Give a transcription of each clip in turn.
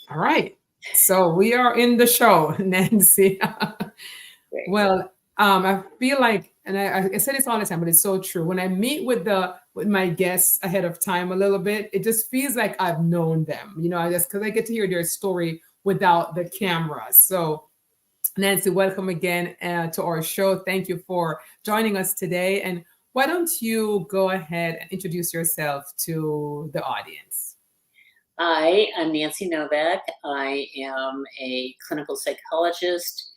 All right. So we are in the show, Nancy. Great. Well, I feel like, and I say this all the time, but it's so true. When I meet with my guests ahead of time a little bit, it just feels like I've known them. I just because I get to hear their story without the camera. So Nancy, welcome again to our show. Thank you for joining us today. And why don't you go ahead and introduce yourself to the audience? Hi, I'm Nancy Novack. I am a clinical psychologist,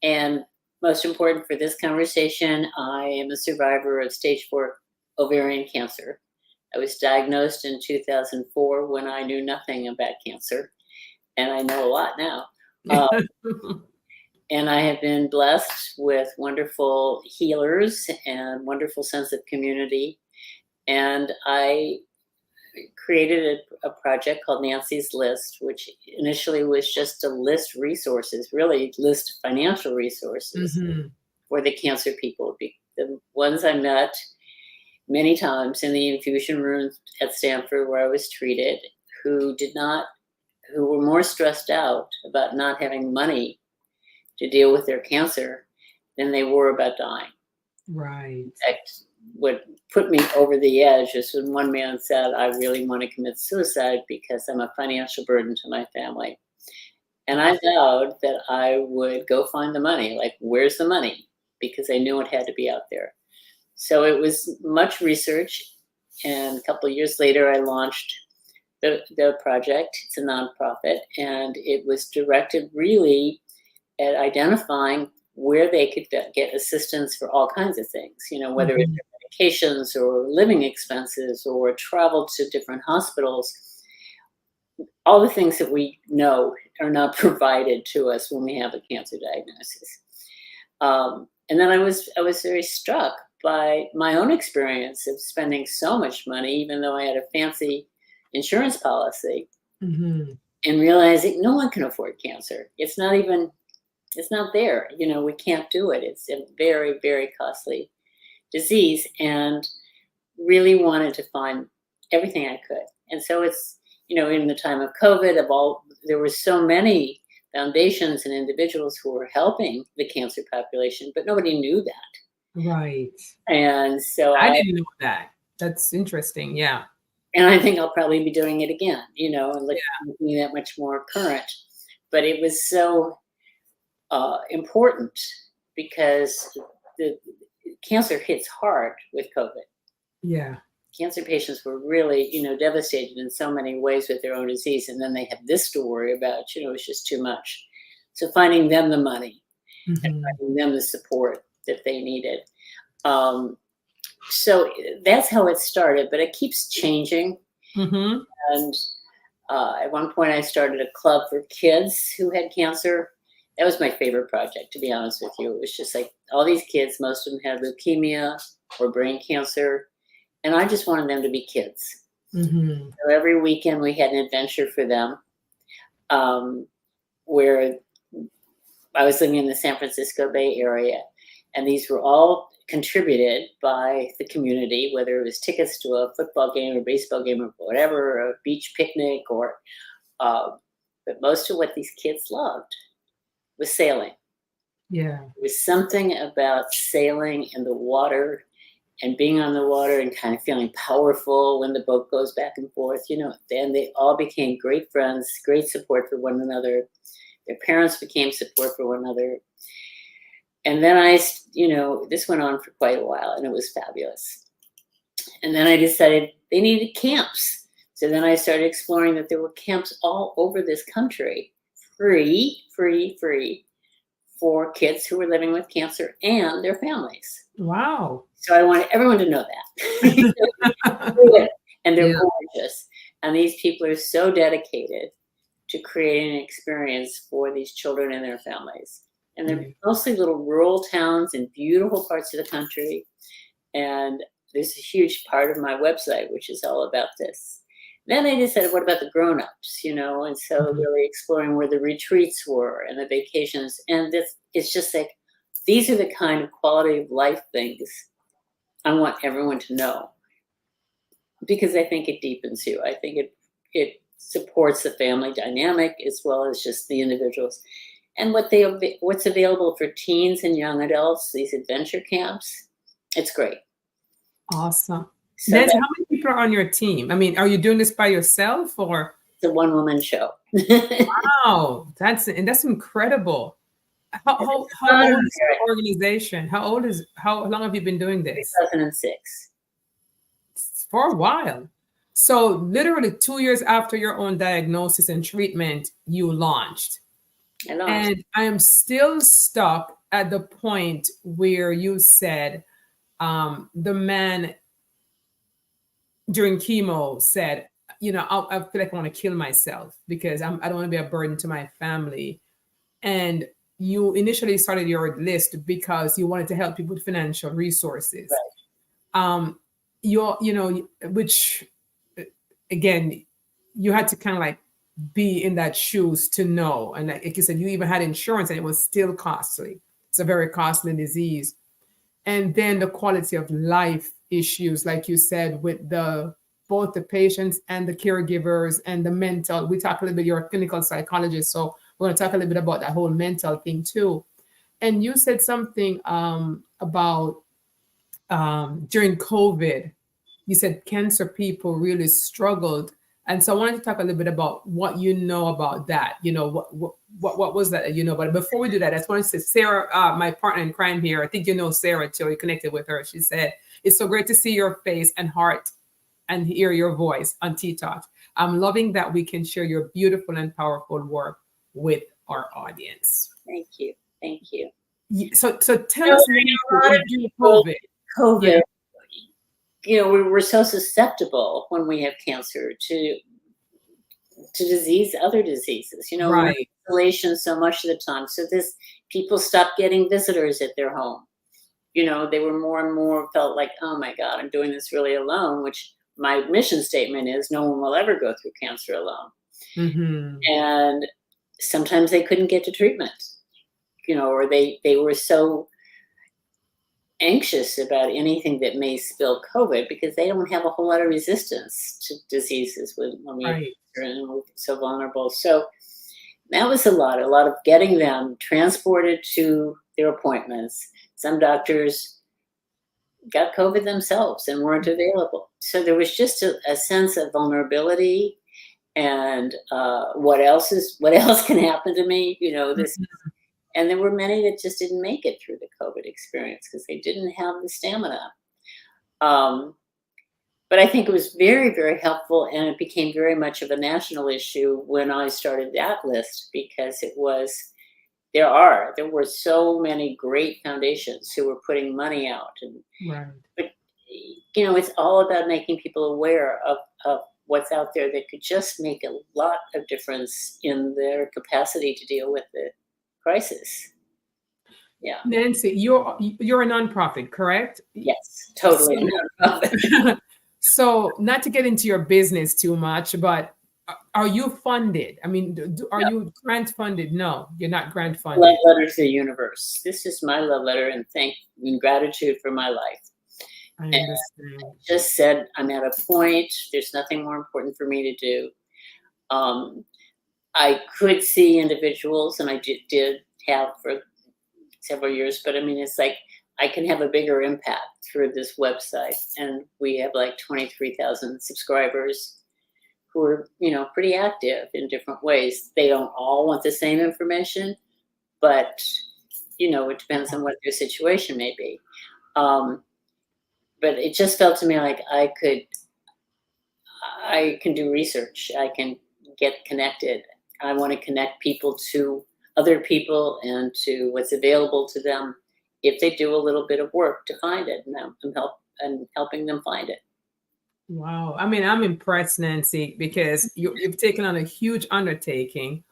and most important for this conversation, I am a survivor of stage 4 ovarian cancer. I was diagnosed in 2004 when I knew nothing about cancer, and I know a lot now. Uh, and I have been blessed with wonderful healers and wonderful sense of community. And I created a project called Nancy's List, which initially was just to list resources, really list financial resources Mhm. for the cancer people. The ones I met many times in the infusion room at Stanford where I was treated, who were more stressed out about not having money to deal with their cancer than they were about dying. Right. In fact, what put me over the edge is when one man said, I really want to commit suicide because I'm a financial burden to my family. And I vowed that I would go find the money. Like, where's the money? Because I knew it had to be out there. So it was much research. And a couple of years later, I launched the project. It's a nonprofit. And it was directed really at identifying where they could get assistance for all kinds of things, whether it's Mhm. medications or living expenses or travel to different hospitals, all the things that we know are not provided to us when we have a cancer diagnosis. And then I was very struck by my own experience of spending so much money, even though I had a fancy insurance policy, Mhm. and realizing no one can afford cancer. It's not there. We can't do it. It's a very, very costly disease, and really wanted to find everything I could. And so it's, in the time of COVID, there were so many foundations and individuals who were helping the cancer population, but nobody knew that. Right. And so I didn't know that. That's interesting. Yeah. I think I'll probably be doing it again, and making that much more current. But it was so important because the cancer hits hard with COVID. Yeah. Cancer patients were really, devastated in so many ways with their own disease. And then they have this to worry about, it's just too much. So finding them the money and Mhm. finding them the support that they needed. Um, so that's how it started, but it keeps changing. Mhm. And at one point, I started a club for kids who had cancer. That was my favorite project, to be honest with you. It was just like all these kids, most of them had leukemia or brain cancer, and I just wanted them to be kids. Mhm. So every weekend we had an adventure for them, um, where I was living in the San Francisco Bay Area, and these were all contributed by the community, whether it was tickets to a football game or baseball game or whatever, or a beach picnic, or but most of what these kids loved was sailing. Yeah. There was something about sailing in the water and being on the water and kind of feeling powerful when the boat goes back and forth, then they all became great friends, great support for one another. Their parents became support for one another. And then this went on for quite a while and it was fabulous. And then I decided they needed camps. So then I started exploring that there were camps all over this country, free, free, free, for kids who were living with cancer and their families. Wow. So I wanted everyone to know that. And they're Yeah. gorgeous. And these people are so dedicated to creating an experience for these children and their families. And they're Yeah. mostly little rural towns in beautiful parts of the country. And there's a huge part of my website, which is all about this. Then I decided, what about the grown-ups, And so Mhm. really exploring where the retreats were and the vacations. And it's just like, these are the kind of quality of life things I want everyone to know, because I think it deepens you. I think it supports the family dynamic as well as just the individuals. And what's available for teens and young adults, these adventure camps, it's great. Awesome. So Nancy, that's how many people are on your team? I mean, are you doing this by yourself or? the one-woman show. Wow, that's incredible. How old is your organization? How long have you been doing this? 2006. For a while. So literally 2 years after your own diagnosis and treatment, you launched. I launched. And I am still stuck at the point where you said the man during chemo said, I feel like I want to kill myself because I don't want to be a burden to my family. And you initially started your list because you wanted to help people with financial resources. Right. Which again, you had to kind of like be in that shoes to know. And like you said, you even had insurance and it was still costly. It's a very costly disease. And then the quality of life issues, like you said, with both the patients and the caregivers and the mental. We talk a little bit, you're a clinical psychologist, so we're going to talk a little bit about that whole mental thing too. And you said something about during COVID, you said cancer people really struggled. And so I wanted to talk a little bit about what you know about that. What was that you know? But before we do that, I just want to say, Sarah, my partner in crime here, I think you know Sarah too. You connected with her. She said, "It's so great to see your face and heart and hear your voice on T-Talk. I'm loving that we can share your beautiful and powerful work with our audience." Thank you. Thank you. So tell us more during COVID. COVID, we're so susceptible when we have cancer to other diseases. Right. Isolation so much of the time. So people stopped getting visitors at their home. They were more and more felt like, oh my God, I'm doing this really alone, which my mission statement is no one will ever go through cancer alone. Mm-hmm. And sometimes they couldn't get to treatment, or they were so anxious about anything that may spill COVID because they don't have a whole lot of resistance to diseases when we have cancer and we're so vulnerable. So that was a lot of getting them transported to their appointments. Some doctors got COVID themselves and weren't available. So there was just a sense of vulnerability and what else can happen to me? This. And there were many that just didn't make it through the COVID experience because they didn't have the stamina. But I think it was very, very helpful, and it became very much of a national issue when I started that list because there were so many great foundations who were putting money out. But it's all about making people aware of what's out there that could just make a lot of difference in their capacity to deal with the crisis. Yeah. Nancy, you're a nonprofit, correct? Yes, totally a nonprofit. So not to get into your business too much, but are you funded? I mean, are you grant funded? No, you're not grant funded. Love letter to the universe. This is my love letter and gratitude for my life. I understand. I just said I'm at a point. There's nothing more important for me to do. I could see individuals, and I did have for several years, but I mean, it's like I can have a bigger impact through this website. And we have like 23,000 subscribers who are, pretty active in different ways. They don't all want the same information, but, it depends on what their situation may be. But it just felt to me like I can do research. I can get connected. I want to connect people to other people and to what's available to them if they do a little bit of work to find it, and helping them find it. Wow. I mean, I'm impressed, Nancy, because you've taken on a huge undertaking,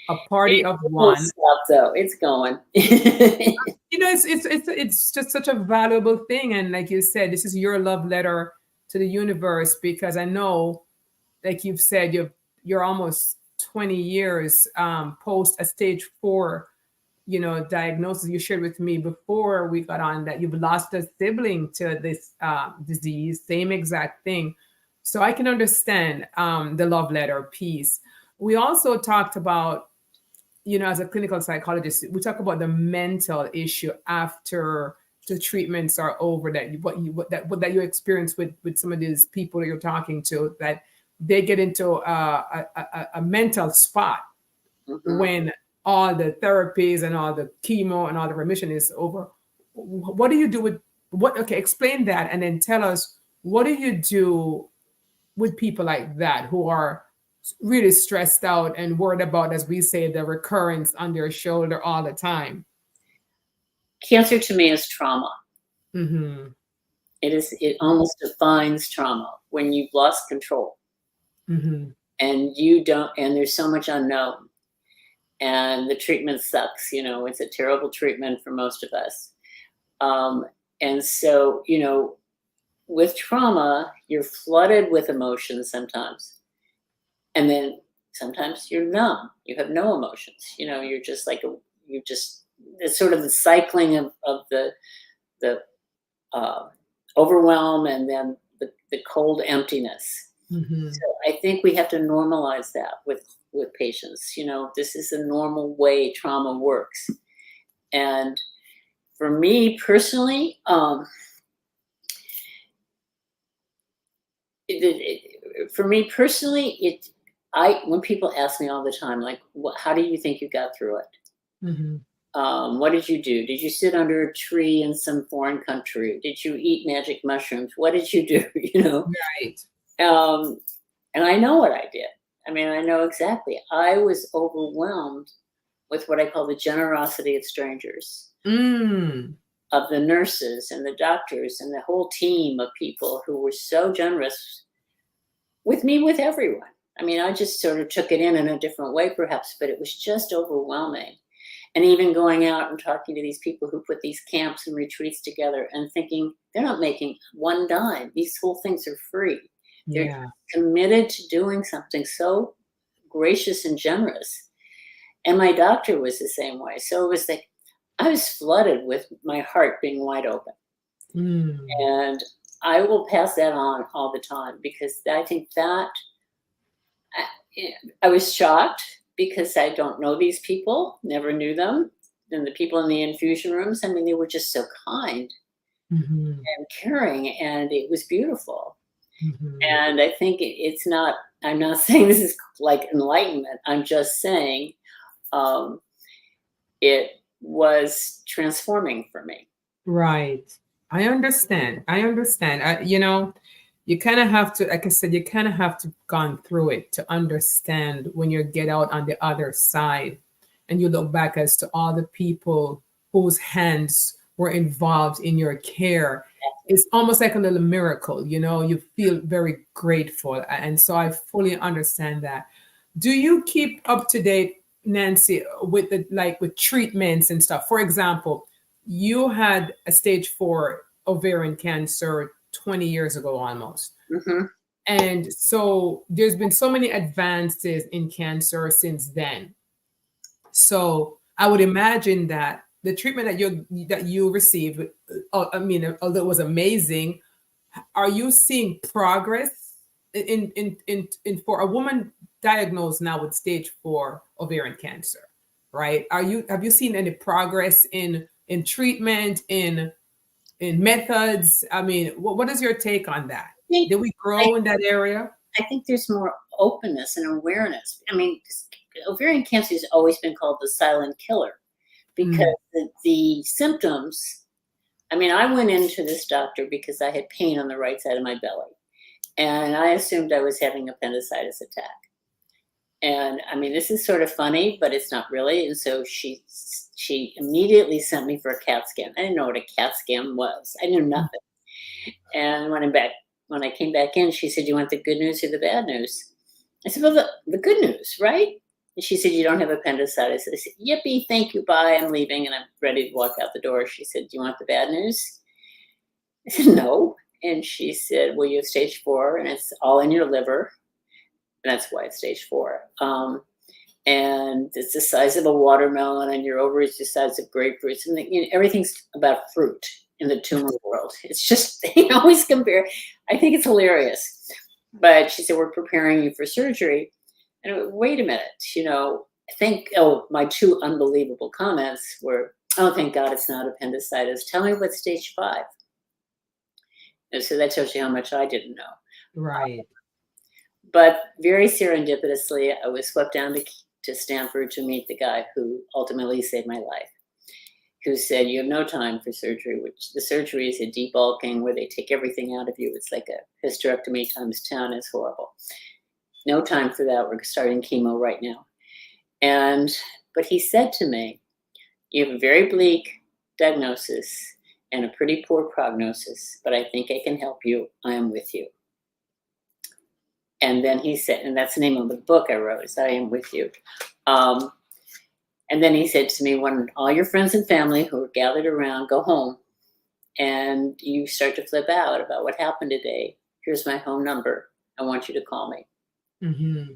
a party of one. So it's going. It's just such a valuable thing. And like you said, this is your love letter to the universe, because I know, like you've said, you're almost 20 years post a stage 4, diagnosis. You shared with me before we got on that you've lost a sibling to this disease, same exact thing. So I can understand the love letter piece. We also talked about, as a clinical psychologist, we talk about the mental issue after the treatments are over, that what you experience with some of these people that you're talking to, that they get into a mental spot when all the therapies and all the chemo and all the remission is over. What do you do with what? Okay, explain that, and then tell us, what do you do with people like that who are really stressed out and worried about, as we say, the recurrence on their shoulder all the time? Cancer to me is trauma. Mm-hmm. It almost defines trauma when you've lost control Mm-hmm. and you don't, and there's so much unknown, and the treatment sucks. It's a terrible treatment for most of us. And so, with trauma, you're flooded with emotions sometimes. And then sometimes you're numb. You have no emotions. You're just like, it's sort of the cycling of the overwhelm, and then the cold emptiness. Mm-hmm. So I think we have to normalize that with patients. This is a normal way trauma works. And for me personally, when people ask me all the time, like, how do you think you got through it? Mm-hmm. What did you do? Did you sit under a tree in some foreign country? Did you eat magic mushrooms? What did you do? Right. And I know what I did. I mean, I know exactly. I was overwhelmed with what I call the generosity of strangers, of the nurses and the doctors and the whole team of people who were so generous with me, with everyone. I mean, I just sort of took it in a different way, perhaps, but it was just overwhelming. And even going out and talking to these people who put these camps and retreats together and thinking they're not making one dime. These whole things are free. They're committed to doing something so gracious and generous. And my doctor was the same way. So it was like I was flooded with my heart being wide open. And I will pass that on all the time, because I think that I was shocked, because I don't know these people, never knew them. And the people in the infusion rooms, I mean, they were just so kind and caring, and it was beautiful. And I think I'm not saying this is like enlightenment. I'm just saying it was transforming for me. Right. I understand. You kind of have to, like I said, you kind of have to gone through it to understand when you get out on the other side and you look back as to all the people whose hands were involved in your care. It's almost like a little miracle, you feel very grateful. And so I fully understand that. Do you keep up to date, Nancy, with with treatments and stuff? For example, you had a stage 4 ovarian cancer 20 years ago almost. And so there's been so many advances in cancer since then. So I would imagine that the treatment that you received, I mean, although it was amazing, are you seeing progress in for a woman diagnosed now with stage 4 ovarian cancer, right? Have you seen any progress in treatment, in methods? I mean, what is your take on that? Did we grow in that area? I think there's more openness and awareness. I mean, ovarian cancer has always been called the silent killer, because the symptoms, I mean, I went into this doctor because I had pain on the right side of my belly, and I assumed I was having appendicitis attack. And I mean, this is sort of funny, but it's not really. And so she immediately sent me for a CAT scan. I didn't know what a CAT scan was. I knew nothing. And when I came back in, she said, "You want the good news or the bad news?" I said, "Well, the good news, right?" And she said, "You don't have appendicitis." I said, "Yippee, thank you, bye, I'm leaving." And I'm ready to walk out the door. She said, "Do you want the bad news?" I said, "No." And she said, "Well, you have stage 4, and it's all in your liver. And that's why it's stage 4. And it's the size of a watermelon, and your ovaries the size of grapefruits. And everything's about fruit in the tumor world. It's just, they always compare. I think it's hilarious. But she said, we're preparing you for surgery. And I went, wait a minute, I think, my two unbelievable comments were, oh, thank God it's not appendicitis. Tell me what stage 5. And so that tells you how much I didn't know. Right. But very serendipitously, I was swept down to Stanford to meet the guy who ultimately saved my life, who said, you have no time for surgery, which the surgery is a debulking where they take everything out of you. It's like a hysterectomy times 10. It's horrible. No time for that. We're starting chemo right now. But he said to me, you have a very bleak diagnosis and a pretty poor prognosis, but I think I can help you. I am with you. And then he said, and that's the name of the book I wrote, is I Am With You. And then he said to me, when all your friends and family who are gathered around go home and you start to flip out about what happened today, here's my home number. I want you to call me. Mm-hmm.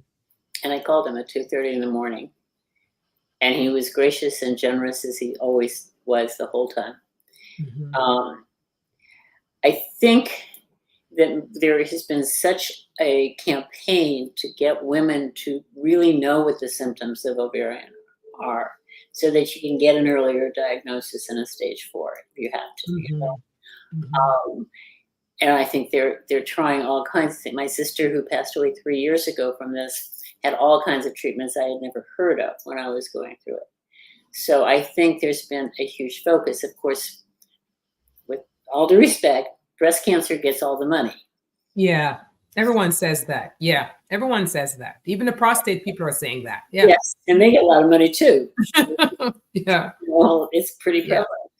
And I called him at 2:30 in the morning. And he was gracious and generous as he always was the whole time. Mm-hmm. I think that there has been such a campaign to get women to really know what the symptoms of ovarian are so that you can get an earlier diagnosis in a stage 4 if you have to. Mm-hmm. Mm-hmm. And I think they're trying all kinds of things. My sister, who passed away 3 years ago from this, had all kinds of treatments I had never heard of when I was going through it. So I think there's been a huge focus. Of course, with all due respect, breast cancer gets all the money. Yeah. Everyone says that. Yeah. Everyone says that. Even the prostate people are saying that. Yeah. Yes. And they get a lot of money too. Yeah. Well, it's pretty Yeah. prevalent.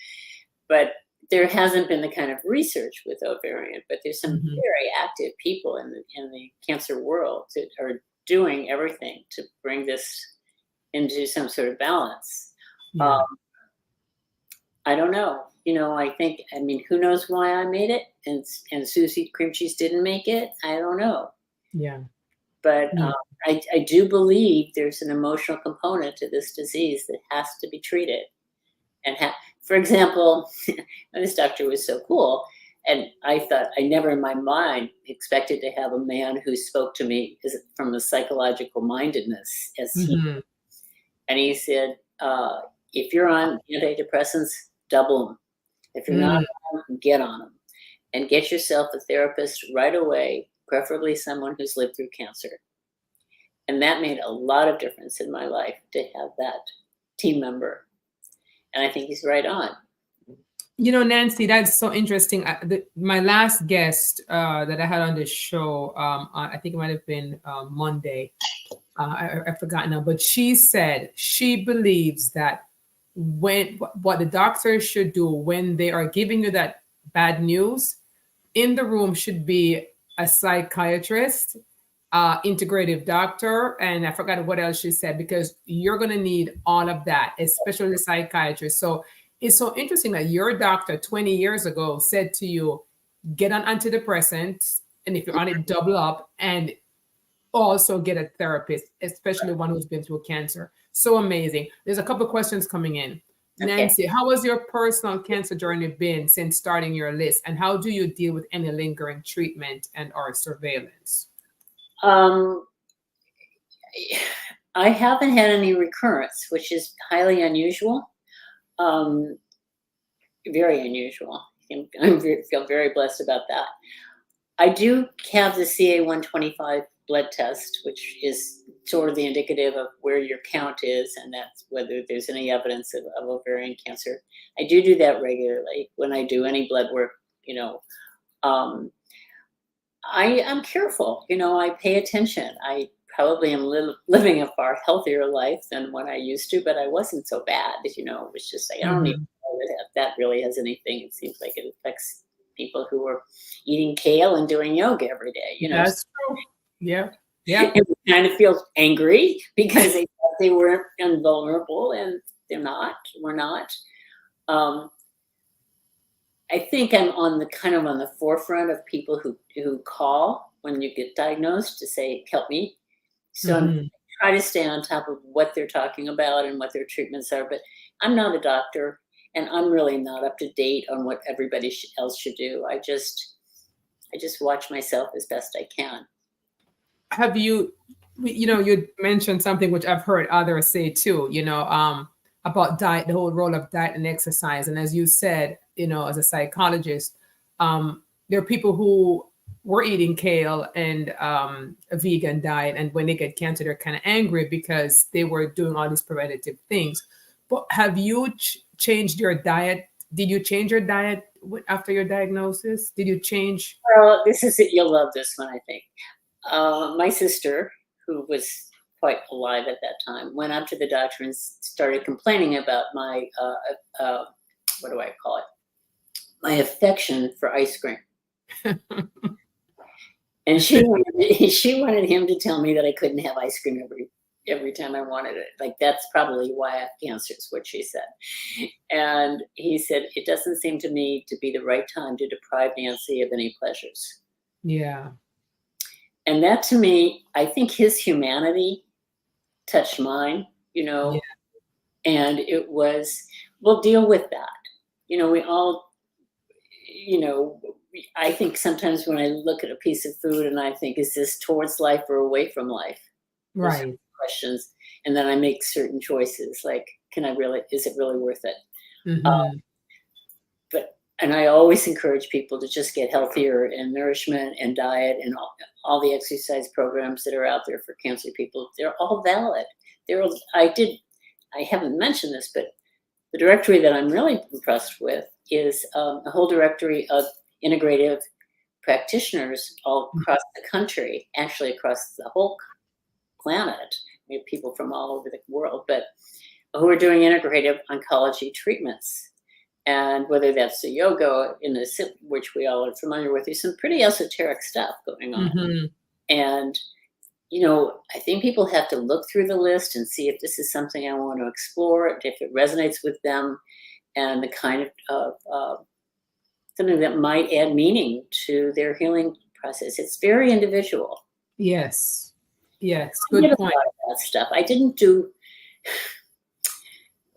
But there hasn't been the kind of research with ovarian, but there's some Mm-hmm. very active people in the cancer world that are doing everything to bring this into some sort of balance. Yeah. I don't know. I mean, who knows why I made it and Susie Cream Cheese didn't make it? I don't know. Yeah. But Yeah. I do believe there's an emotional component to this disease that has to be treated. And for example, this doctor was so cool. And I thought, I never in my mind expected to have a man who spoke to me from a psychological mindedness as he. Mm-hmm. And he said, if you're on antidepressants, double them. If you're not on them, get on them. And get yourself a therapist right away, preferably someone who's lived through cancer. And that made a lot of difference in my life to have that team member. And I think he's right on. Nancy, that's so interesting. My last guest that I had on this show, I think it might have been Monday. I forgot now, but she said she believes that what the doctors should do when they are giving you that bad news, in the room should be a psychiatrist, integrative doctor, and I forgot what else she said, because you're going to need all of that, especially the psychiatrist. So it's so interesting that your doctor 20 years ago said to you, get on antidepressants, and if you're on it, double up, and also get a therapist, especially one who's been through cancer. So amazing. There's a couple of questions coming in. Okay. Nancy, how has your personal cancer journey been since starting your list, and how do you deal with any lingering treatment and or surveillance? I haven't had any recurrence, which is highly unusual. Very unusual. I feel very blessed about that. I do have the CA-125 blood test, which is sort of the indicative of where your count is, and that's whether there's any evidence of ovarian cancer. I do that regularly when I do any blood work. I'm careful. I pay attention. I probably am living a far healthier life than when I used to, but I wasn't so bad. It was just like, I don't even know if that really has anything. It seems like it affects people who are eating kale and doing yoga every day. That's true. Yeah. Yeah. And we kind of feel angry because they thought they were invulnerable, and they're not. We're not. I think I'm on the forefront of people who call when you get diagnosed to say, help me. So I try to stay on top of what they're talking about and what their treatments are, but I'm not a doctor, and I'm really not up to date on what everybody else should do. I just watch myself as best I can. have you, you mentioned something which I've heard others say too, about diet, the whole role of diet and exercise. And as you said, as a psychologist, there are people who were eating kale and a vegan diet, and when they get cancer, they're kind of angry because they were doing all these preventative things. But have you changed your diet? Did you change your diet after your diagnosis? Did you change? Well, this is it. You'll love this one, I think. My sister, who was quite alive at that time, went up to the doctor and started complaining about my, what do I call it? My affection for ice cream. And she wanted him to tell me that I couldn't have ice cream every time I wanted it. Like, that's probably why I have cancer, is what she said. And he said, it doesn't seem to me to be the right time to deprive Nancy of any pleasures. Yeah. And that, to me, I think his humanity touched mine, Yeah. and it was, we'll deal with that. We all, I think sometimes when I look at a piece of food and I think, is this towards life or away from life? Right. Questions. And then I make certain choices, like, is it really worth it? Mm-hmm. And I always encourage people to just get healthier, and nourishment and diet and all the exercise programs that are out there for cancer people. They're all valid. I haven't mentioned this, but the directory that I'm really impressed with is a whole directory of integrative practitioners all across the country, actually across the whole planet. We have people from all over the world, but who are doing integrative oncology treatments. And whether that's the yoga which we all are familiar with, there's some pretty esoteric stuff going on. Mm-hmm. And, I think people have to look through the list and see if this is something I want to explore, if it resonates with them, and the kind of something that might add meaning to their healing process. It's very individual. Yes. Yes. I did Good a point. lot of that stuff. I didn't do,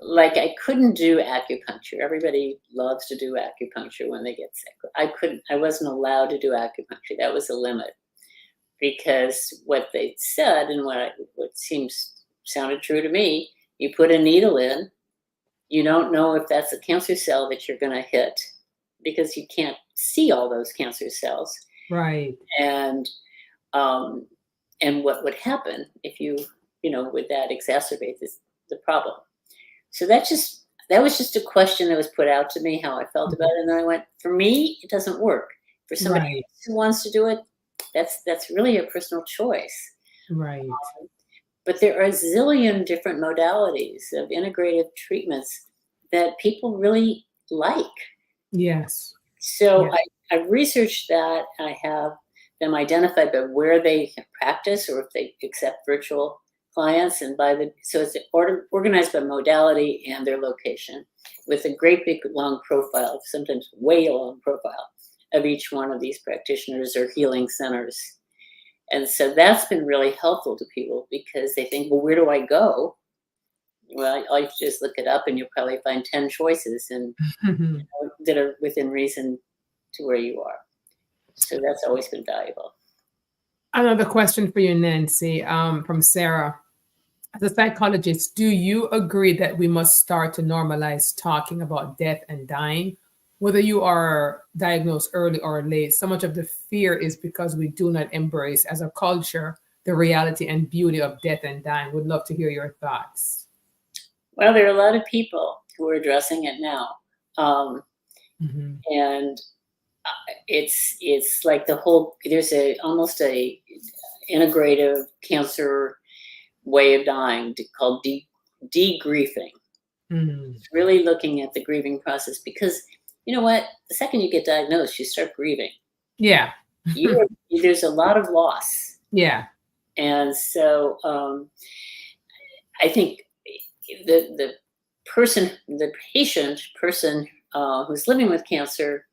I couldn't do acupuncture. Everybody loves to do acupuncture when they get sick. I wasn't allowed to do acupuncture. That was a limit, because what they said, and what sounded true to me, you put a needle in, you don't know if that's a cancer cell that you're going to hit, because you can't see all those cancer cells. Right. And what would happen if you, would that exacerbate the problem? So that was just a question that was put out to me, how I felt about it. And then I went, for me, it doesn't work. For somebody Right. who wants to do it, that's really a personal choice. Right. But there are a zillion different modalities of integrative treatments that people really like. Yes. So Yes. I researched that. I have them identified by where they practice, or if they accept virtual clients, and so it's organized by modality and their location, with a great big long profile, sometimes way long profile, of each one of these practitioners or healing centers. And so that's been really helpful to people, because they think, well, where do I go? Well, all you just look it up and you'll probably find 10 choices and that are within reason to where you are. So that's always been valuable. Another question for you, Nancy, from Sarah. As a psychologist, do you agree that we must start to normalize talking about death and dying? Whether you are diagnosed early or late, so much of the fear is because we do not embrace, as a culture, the reality and beauty of death and dying. Would love to hear your thoughts. Well, there are a lot of people who are addressing it now. And it's like there's almost a integrative cancer way of dying called de-griefing. It's really looking at the grieving process, because you know what? The second you get diagnosed, you start grieving. Yeah. There's a lot of loss. Yeah. And so I think the patient person who's living with cancer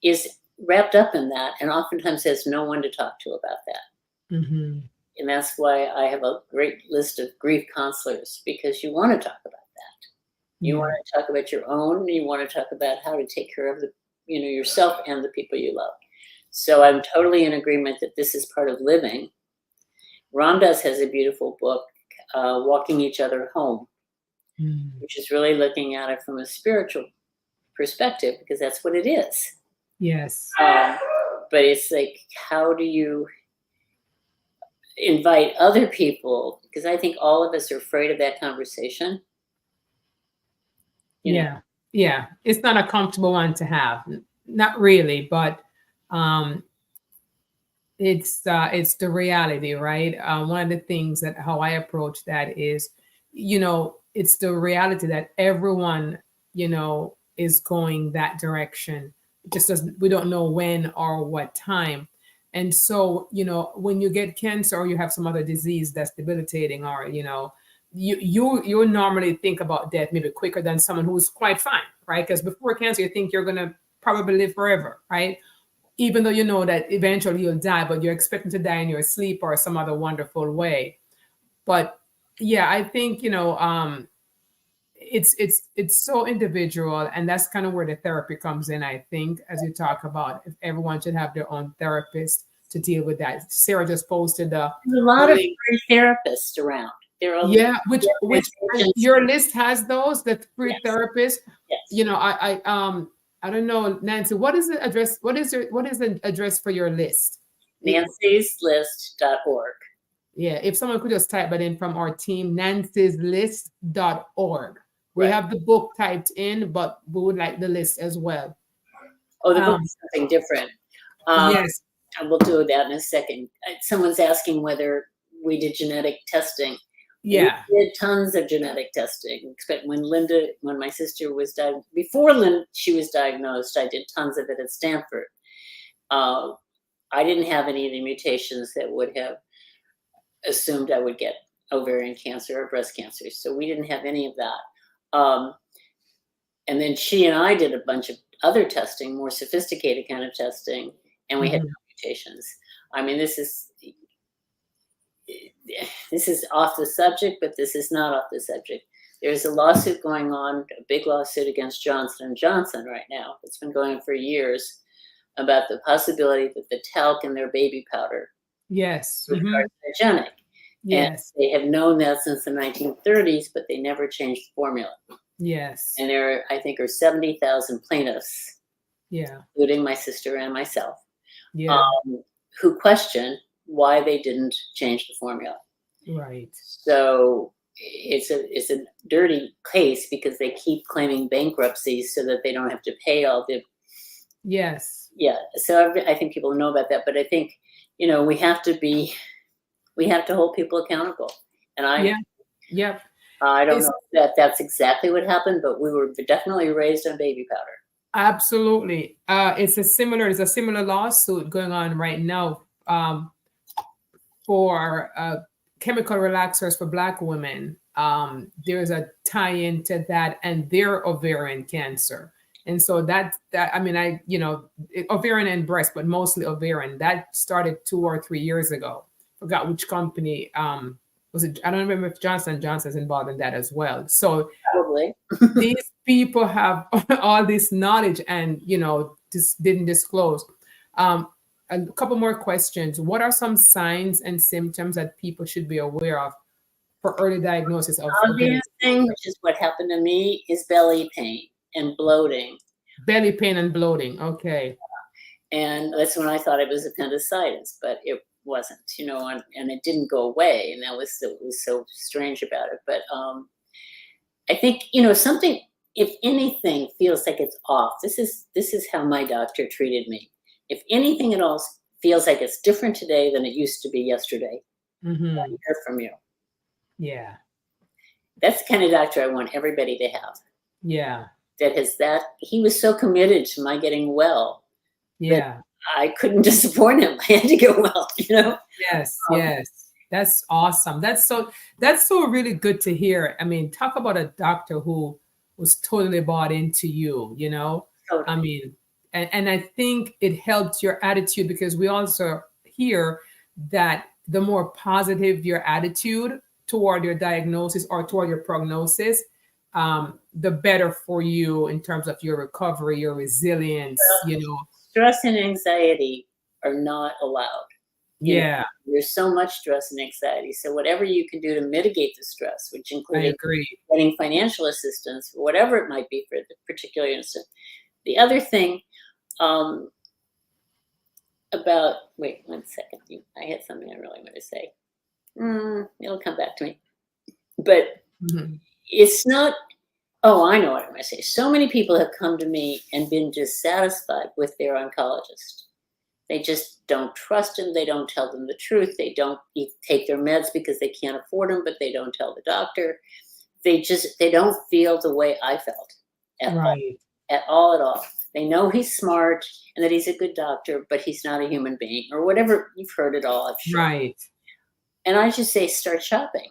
is wrapped up in that, and oftentimes has no one to talk to about that. And that's why I have a great list of grief counselors, because you want to talk about that. You want to talk about your own. You want to talk about how to take care of yourself and the people you love. So I'm totally in agreement that this is part of living. Ramdas has a beautiful book, Walking Each Other Home, Mm. which is really looking at it from a spiritual perspective, because that's what it is. Yes. But it's like, how do you invite other people? Because I think all of us are afraid of that conversation. You know, Yeah. Yeah. It's not a comfortable one to have. Not really, but um it's the reality, right? One of the things that how I approach that is, it's the reality that everyone, is going that direction. It just doesn't, we don't know when or what time. And so, when you get cancer or you have some other disease that's debilitating, or, you normally think about death maybe quicker than someone who's quite fine, right? Because before cancer, you think you're gonna probably live forever, right? Even though you know that eventually you'll die, but you're expecting to die in your sleep or some other wonderful way. But yeah, I think, it's so individual, and that's kind of where the therapy comes in. I think, as you talk about, if everyone should have their own therapist to deal with that. Sarah just posted there's a lot the of link. free therapists around. There are Yeah, which organizations. your list has those, the free Yes, therapists. yes. I don't know, Nancy, what is the address? What is the address for your list? Nancy'sList.org. Yeah, if someone could just type that in from our team, nancy'slist.org. We Right. have the book typed in, but we would like the list as well. Oh, the book is something different. Yes. And we'll do that in a second. Someone's asking whether we did genetic testing. Yeah. We did tons of genetic testing. When my sister was diagnosed, she was diagnosed, I did tons of it at Stanford. I didn't have any of the mutations that would have assumed I would get ovarian cancer or breast cancer. So we didn't have any of that. And then she and I did a bunch of other testing, more sophisticated kind of testing, and we had no mutations. I mean, this is off the subject, but this is not off the subject. There's a lawsuit going on, a big lawsuit against Johnson & Johnson right now. It's been going on for years, about the possibility that the talc in their baby powder Yes. was carcinogenic. Yes. And they have known that since the 1930s, but they never changed the formula. Yes. And there, I think, are 70,000 plaintiffs, Yeah. including my sister and myself, Yeah. who question why they didn't change the formula. Right. So it's a dirty case, because they keep claiming bankruptcy so that they don't have to pay all the. Yes. Yeah. So I think people know about that, but I think, we have to hold people accountable. And Yep. I don't know that that's exactly what happened, but we were definitely raised on baby powder. Absolutely. There's a similar lawsuit going on right now for chemical relaxers for Black women. There's a tie-in to that and their ovarian cancer. And so ovarian and breast, but mostly ovarian, that started 2 or 3 years ago. Forgot which company was it. I don't remember if Johnson & Johnson is involved in that as well. So Probably. these people have all this knowledge and, just didn't disclose. A couple more questions. What are some signs and symptoms that people should be aware of for early diagnosis of Obvious thing, which is what happened to me, is belly pain and bloating. Belly pain and bloating. Okay. And that's when I thought it was appendicitis, but it wasn't, and it didn't go away. And that was so strange about it. But I think, something, if anything feels like it's off, this is how my doctor treated me. If anything at all feels like it's different today than it used to be yesterday, I want to hear from you. Yeah. That's the kind of doctor I want everybody to have. Yeah. He was so committed to my getting well. Yeah. I couldn't disappoint him. I had to get well, Yes. Yes. That's awesome. That's so really good to hear. I mean, talk about a doctor who was totally bought into you, Totally. I mean, and I think it helped your attitude, because we also hear that the more positive your attitude toward your diagnosis or toward your prognosis, the better for you in terms of your recovery, your resilience, Stress and anxiety are not allowed. You know, Yeah, there's so much stress and anxiety. So whatever you can do to mitigate the stress, which I included agree. getting financial assistance, whatever it might be for the particular instance. The other thing um, about, wait 1 second, I had something I really want to say. It'll come back to me. But Mhm. it's not, oh, I know what I'm going to say. So many people have come to me and been dissatisfied with their oncologist. They just don't trust him. They don't tell them the truth. They don't take their meds because they can't afford them, but they don't tell the doctor. They don't feel the way I felt at all, Right, at all, at all. They know he's smart and that he's a good doctor, but he's not a human being or whatever. You've heard it all, I'm sure. right. And I just say, start shopping.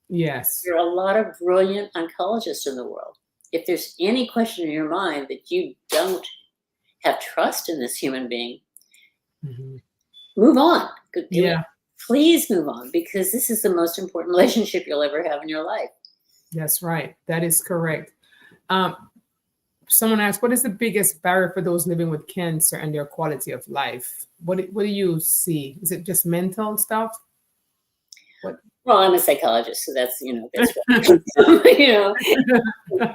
Yes. There are a lot of brilliant oncologists in the world. If there's any question in your mind that you don't have trust in this human being, Mhm. move on. Yeah, Please move on, because this is the most important relationship you'll ever have in your life. that's right. That is correct. Um, Someone asked, what is the biggest barrier for those living with cancer and their quality of life? What do you see? Is it just mental stuff? What? Well, I'm a psychologist, so that's what you know,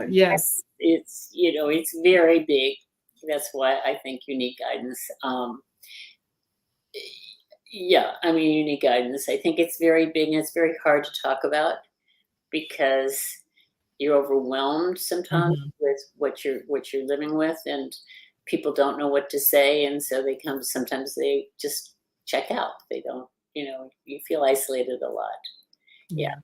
Yes. it's very big. That's why I think you need guidance. Yeah, I mean, you need guidance. I think it's very big and it's very hard to talk about because you're overwhelmed sometimes Mhm. with what you're living with, and people don't know what to say, and so sometimes they just check out. They don't, you feel isolated a lot. Yeah. Yeah.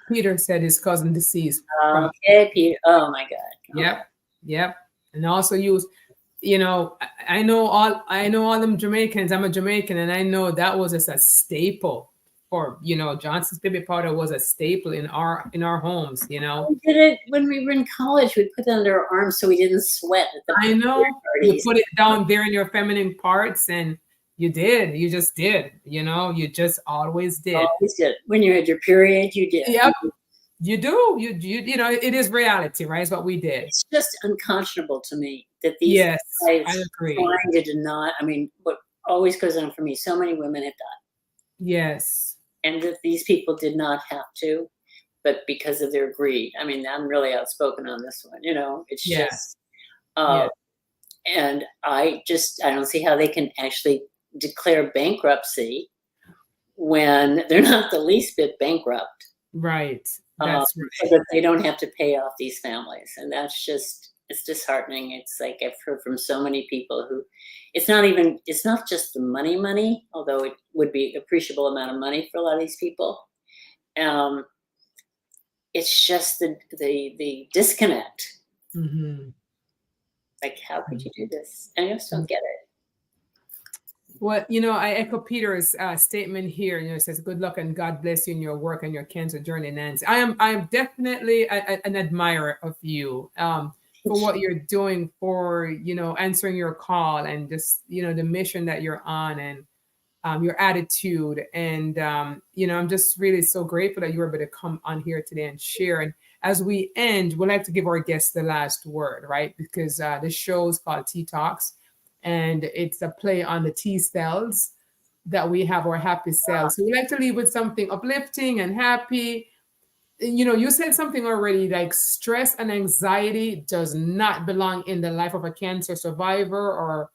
Peter said his cousin deceased from. Okay, Peter. Oh my God. Okay. Yep. Yep. And also use, I know all them Jamaicans. I'm a Jamaican, and I know that was just a staple for, Johnson's baby powder was a staple in our homes, We did it when we were in college. We put it under our arms so we didn't sweat at the I know you parties. put it down there in your feminine parts, and you just did, you just always did. Always did. When you had your period, you did. Yep. You do. It is reality, right? It's what we did. It's just unconscionable to me that these Yes, guys I agree. trying to deny. I mean, what always goes on for me, so many women have died, Yes. and that these people did not have to, but because of their greed. I mean, I'm really outspoken on this one. It's Yeah. just, Yeah. uh, and I don't see how they can actually declare bankruptcy when they're not the least bit bankrupt. Right. um, That's so right. that they don't have to pay off these families. And it's disheartening. It's like I've heard from so many people who it's not just the money, although it would be appreciable amount of money for a lot of these people. Um, it's just the disconnect. Hmm. Like, how could you do this? I just don't get it. Well, I echo Peter's statement here. It says, "Good luck and God bless you in your work and your cancer journey, Nancy." I am definitely an admirer of you for what you're doing, for answering your call, and just the mission that you're on, and your attitude, and I'm just really so grateful that you were able to come on here today and share. And as we end, we'd like to give our guests the last word, right? Because this show is called Tea Talks, and it's a play on the T cells that we have, our happy cells. So we like to leave with something uplifting and happy. You said something already, like stress and anxiety does not belong in the life of a cancer survivor, or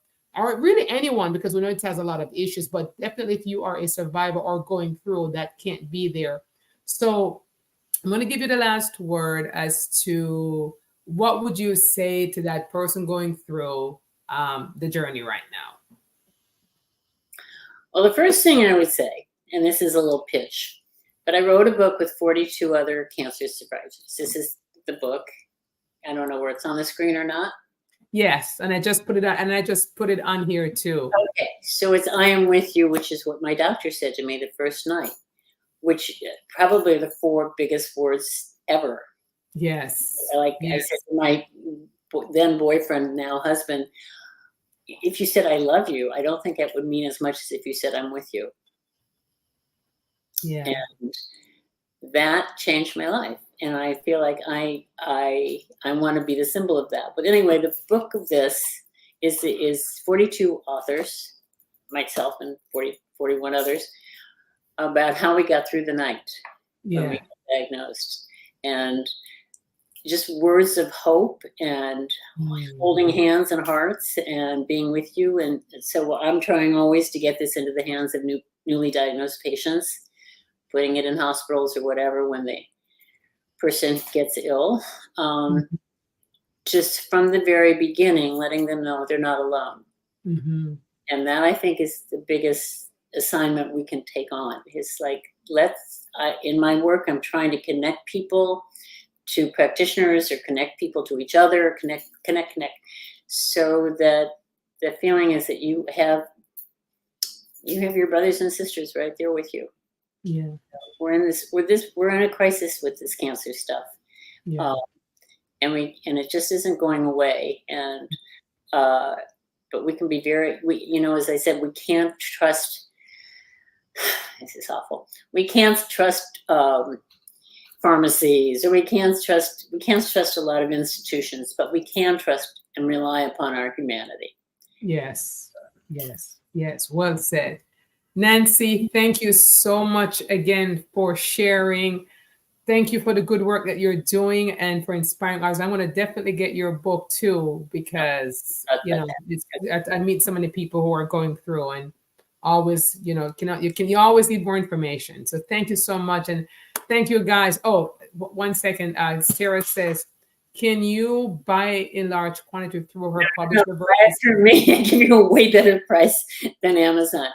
really anyone, because we know it has a lot of issues, but definitely if you are a survivor or going through, that can't be there. So I'm going to give you the last word as to what would you say to that person going through the journey right now. Well, the first thing I would say, and this is a little pitch, but I wrote a book with 42 other cancer survivors. This is the book. I don't know where it's on the screen or not. Yes, and I just put it on, and I just put it on here too. Okay, so it's "I am with you," which is what my doctor said to me the first night, which probably the 4 biggest words ever. Yes. Like I Yes. said to my then boyfriend, now husband, if you said "I love you," I don't think that would mean as much as if you said "I'm with you." Yeah. And that changed my life. And I feel like I want to be the symbol of that. But anyway, the book of this is 42 authors, myself and 41 others, about how we got through the night when we Yeah. got diagnosed. And just words of hope and holding hands and hearts and being with you. And so I'm trying always to get this into the hands of newly diagnosed patients, putting it in hospitals or whatever when the person gets ill. Just from the very beginning, letting them know they're not alone. And that, I think, is the biggest assignment we can take on. It's like, in my work, I'm trying to connect people to practitioners, or connect people to each other, connect, so that the feeling is that you have your brothers and sisters right there with you. Yeah. We're in a crisis with this cancer stuff. Yeah. And it just isn't going away. And but we can be as I said, we can't trust. This is awful. We can't trust pharmacies, or we can't trust a lot of institutions, but we can trust and rely upon our humanity. Yes. Well said. Nancy, thank you so much again for sharing. Thank you for the good work that you're doing and for inspiring others. I'm going to definitely get your book too, because I meet so many people who are going through, and always, you always need more information. So thank you so much, and thank you guys. Oh, 1 second. Sarah says, can you buy in large quantity through her publisher? Buy it through me and give you a way better price than Amazon.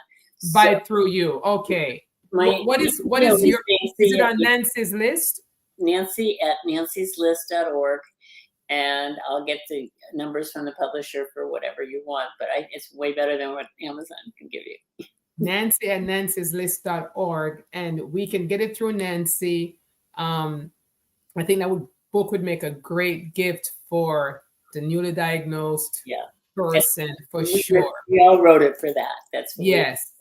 Buy it through you. Okay. What is your, is it on Nancy's list? Nancy at nancyslist.org, and I'll get the numbers from the publisher for whatever you want, but it's way better than what Amazon can give you. Nancy at nancyslist.org, and we can get it through Nancy. I think that book would make a great gift for the newly diagnosed person, for sure. We all wrote it for that. That's what yes.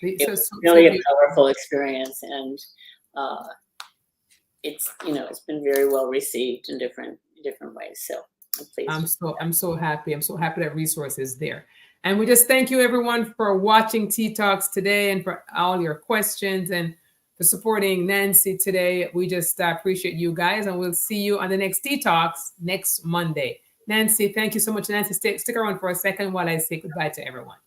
It was really a powerful experience, and it's been very well received in different ways. So I'm pleased. I'm so happy. I'm so happy that resource is there. And we just thank you everyone for watching Tea Talks today, and for all your questions, and for supporting Nancy today. We just appreciate you guys, and we'll see you on the next Tea Talks next Monday. Nancy, thank you so much. Nancy, stick around for a second while I say goodbye to everyone.